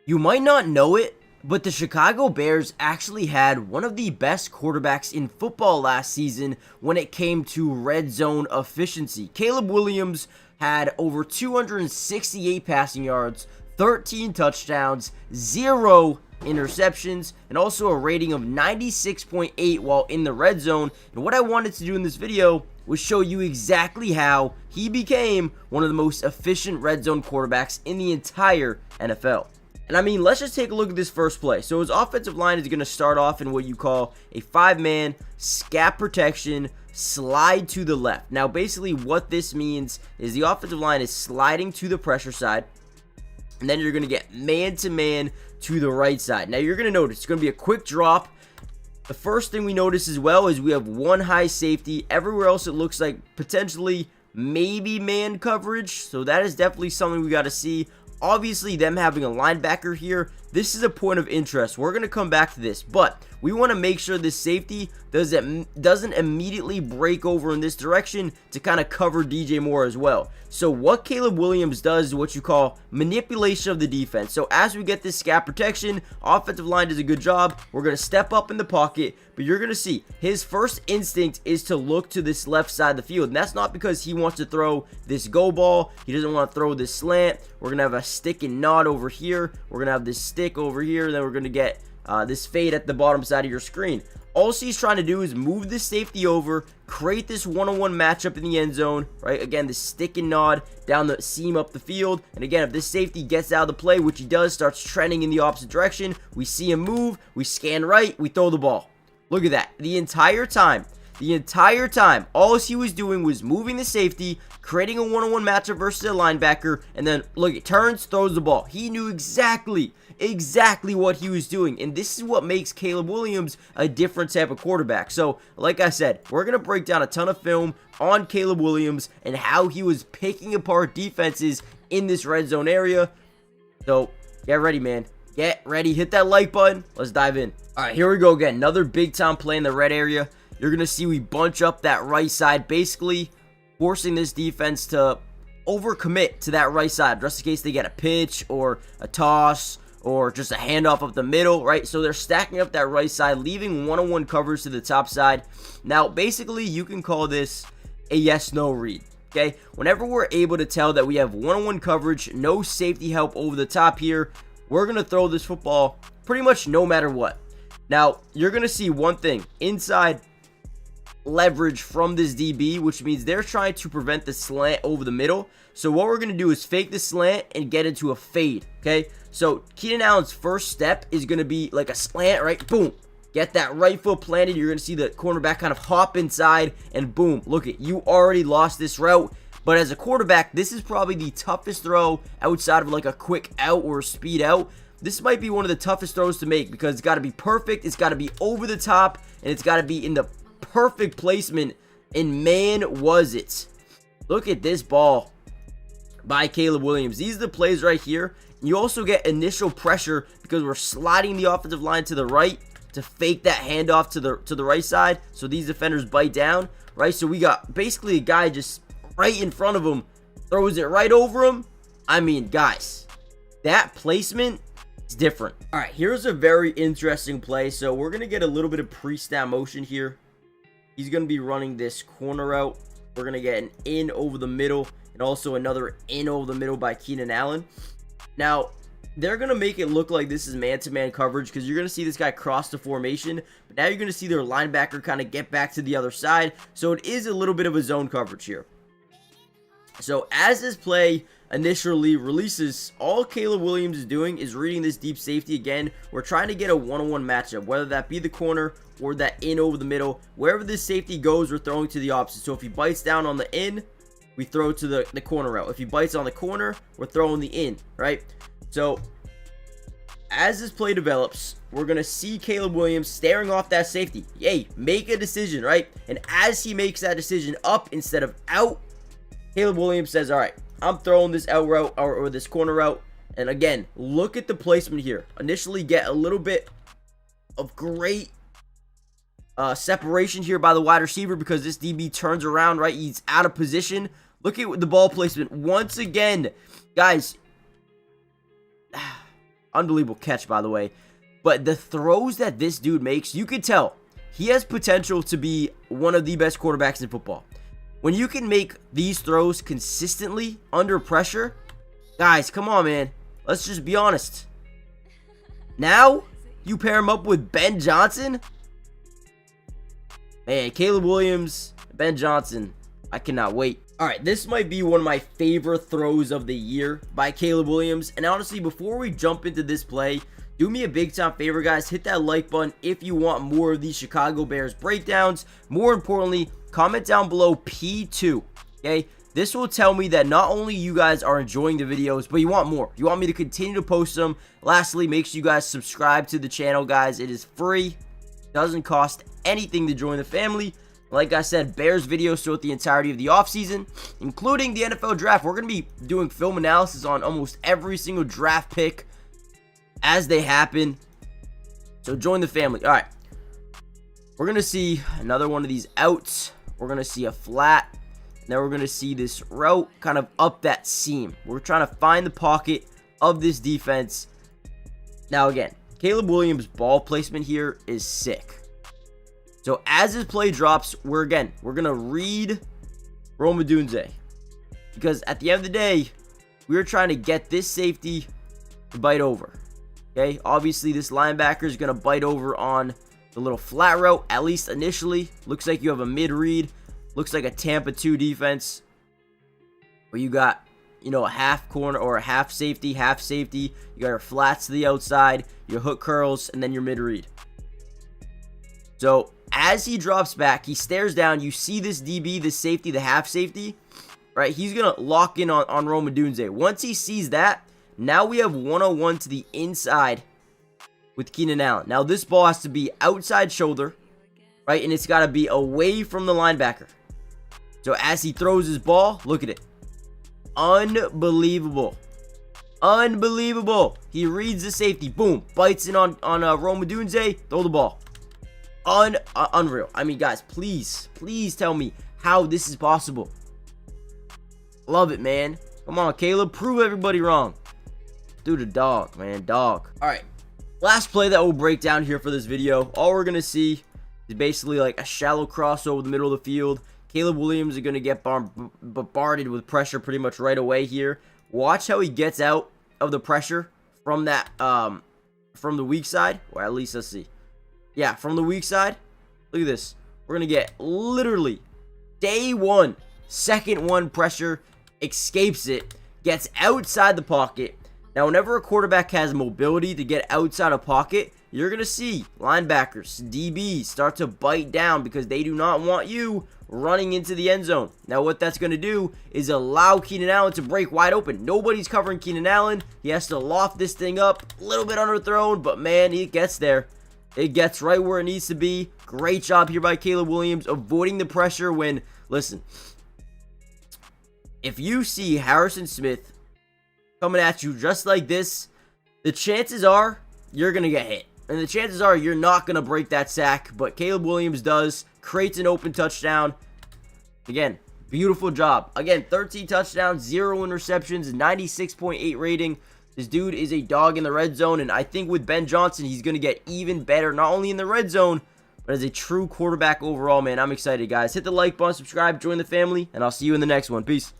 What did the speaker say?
You might not know it, but the Chicago Bears actually had one of the best quarterbacks in football last season when it came to red zone efficiency. Caleb Williams had over 268 passing yards, 13 touchdowns, 0 interceptions, and also a rating of 96.8 while in the red zone. And what I wanted to do in this video was show you exactly how he became one of the most efficient red zone quarterbacks in the entire NFL. And I mean, let's just take a look at this first play. So his offensive line is going to start off in what you call a 5-man scat protection slide to the left. Now, basically what this means is the offensive line is sliding to the pressure side, and then you're going to get man-to-man to the right side. Now, you're going to notice it's going to be a quick drop. The first thing we notice as well is we have one high safety. Everywhere else it looks like potentially maybe man coverage. So that is definitely something we got to see. Obviously, them having a linebacker here, this is a point of interest. We're going to come back to this, but we want to make sure this safety doesn't immediately break over in this direction to kind of cover DJ Moore as well. So what Caleb Williams does is what you call manipulation of the defense. So as we get this scat protection, offensive line does a good job. We're going to step up in the pocket, but you're going to see his first instinct is to look to this left side of the field. And that's not because he wants to throw this go ball. He doesn't want to throw this slant. We're going to have a stick and nod over here. We're going to have this stick over here. Then we're going to get this fade at the bottom side of your screen. All he's trying to do is move this safety over, create this one-on-one matchup in the end zone, right? Again, the stick and nod down the seam up the field. And again, if this safety gets out of the play, which he does, starts trending in the opposite direction, we see him move, we scan right, we throw the ball. Look at that. The entire time, all he was doing was moving the safety, creating a one-on-one matchup versus a linebacker, and then look, it turns, throws the ball. He knew exactly what he was doing, and this is what makes Caleb Williams a different type of quarterback. So, like I said, we're going to break down a ton of film on Caleb Williams and how he was picking apart defenses in this red zone area. So, get ready, man. Get ready. Hit that like button. Let's dive in. All right, here we go again. Another big-time play in the red area. You're going to see we bunch up that right side, basically forcing this defense to overcommit to that right side, just in case they get a pitch or a toss or just a handoff up the middle, right? So they're stacking up that right side, leaving one-on-one coverage to the top side. Now, basically, you can call this a yes-no read, okay? Whenever we're able to tell that we have one-on-one coverage, no safety help over the top here, we're going to throw this football pretty much no matter what. Now, you're going to see one thing, inside leverage from this DB, which means they're trying to prevent the slant over the middle. So what we're going to do is fake the slant and get into a fade, okay? So Keenan Allen's first step is going to be like a slant, right? Boom. Get that right foot planted. You're going to see the cornerback kind of hop inside and boom. Look it, you already lost this route. But as a quarterback, this is probably the toughest throw outside of like a quick out or a speed out. This might be one of the toughest throws to make because it's got to be perfect. It's got to be over the top and it's got to be in the perfect placement, and man, was it. Look at this ball by Caleb Williams. These are the plays right here. You also get initial pressure because we're sliding the offensive line to the right to fake that handoff to the right side, so these defenders bite down, right? So we got basically a guy just right in front of him, throws it right over him. I mean, guys, that placement is different. All right, here's a very interesting play. So we're going to get a little bit of pre-snap motion here. He's going to be running this corner out. We're going to get an in over the middle and also another in over the middle by Keenan Allen. Now, they're going to make it look like this is man-to-man coverage because you're going to see this guy cross the formation. But now you're going to see their linebacker kind of get back to the other side. So it is a little bit of a zone coverage here. So as this play initially releases, all Caleb Williams is doing is reading this deep safety again. We're trying to get a one-on-one matchup, whether that be the corner or that in over the middle. Wherever this safety goes, we're throwing to the opposite. So if he bites down on the in, we throw to the corner route. If he bites on the corner, we're throwing the in, right? So as this play develops, we're going to see Caleb Williams staring off that safety. Yay, make a decision, right? And as he makes that decision up instead of out, Caleb Williams says, all right, I'm throwing this out route or this corner route. And again, look at the placement here. Initially get a little bit of great separation here by the wide receiver because this DB turns around, right? He's out of position. Look at the ball placement once again. Guys, Unbelievable catch, by the way. But the throws that this dude makes, you could tell he has potential to be one of the best quarterbacks in football. When you can make these throws consistently under pressure, guys, come on, man. Let's just be honest. Now, you pair him up with Ben Johnson. Man, Caleb Williams, Ben Johnson, I cannot wait. All right, this might be one of my favorite throws of the year by Caleb Williams. And honestly, before we jump into this play, do me a big time favor, guys. Hit that like button if you want more of these Chicago Bears breakdowns. More importantly, comment down below P2, okay? This will tell me that not only you guys are enjoying the videos, but you want more. You want me to continue to post them. Lastly, make sure you guys subscribe to the channel, guys. It is free. Doesn't cost anything to join the family. Like I said, Bears videos throughout the entirety of the offseason, including the NFL draft. We're going to be doing film analysis on almost every single draft pick as they happen. So join the family. All right. We're going to see another one of these outs. We're going to see a flat. And then we're going to see this route kind of up that seam. We're trying to find the pocket of this defense. Now again, Caleb Williams' ball placement here is sick. So as his play drops, we're going to read Rome Odunze. Because at the end of the day, we're trying to get this safety to bite over. Okay, obviously this linebacker is going to bite over on the little flat route, at least initially. Looks like you have a mid-read. Looks like a Tampa 2 defense. Where you got, you know, a half corner or a half safety. You got your flats to the outside, your hook curls, and then your mid-read. So as he drops back, he stares down. You see this DB, this safety, the half safety, right? He's going to lock in on Rome Odunze. Once he sees that, now we have 101 to the inside with Keenan Allen. Now this ball has to be outside shoulder, right? And it's got to be away from the linebacker. So as he throws his ball, look at it. Unbelievable. Unbelievable. He reads the safety. Boom. Bites in on Rome Odunze. Throw the ball. Unreal. I mean, guys, please tell me how this is possible. Love it, man. Come on, Caleb. Prove everybody wrong. Dude, a dog, man. Dog. All right. Last play that we'll break down here for this video. All we're going to see is basically like a shallow cross over the middle of the field. Caleb Williams is going to get bombarded with pressure pretty much right away here. Watch how he gets out of the pressure from that, from the weak side. Or at least, let's see. Yeah, from the weak side. Look at this. We're going to get literally day one, second one pressure, escapes it, gets outside the pocket. Now, whenever a quarterback has mobility to get outside a pocket, you're going to see linebackers, DBs start to bite down because they do not want you running into the end zone. Now, what that's going to do is allow Keenan Allen to break wide open. Nobody's covering Keenan Allen. He has to loft this thing up, a little bit underthrown, but man, it gets there. It gets right where it needs to be. Great job here by Caleb Williams, avoiding the pressure when, listen, if you see Harrison Smith coming at you just like this, the chances are you're going to get hit. And the chances are you're not going to break that sack, but Caleb Williams does, creates an open touchdown. Again, beautiful job. Again, 13 touchdowns, 0 interceptions, 96.8 rating. This dude is a dog in the red zone, and I think with Ben Johnson, he's going to get even better, not only in the red zone, but as a true quarterback overall, man. I'm excited, guys. Hit the like button, subscribe, join the family, and I'll see you in the next one. Peace.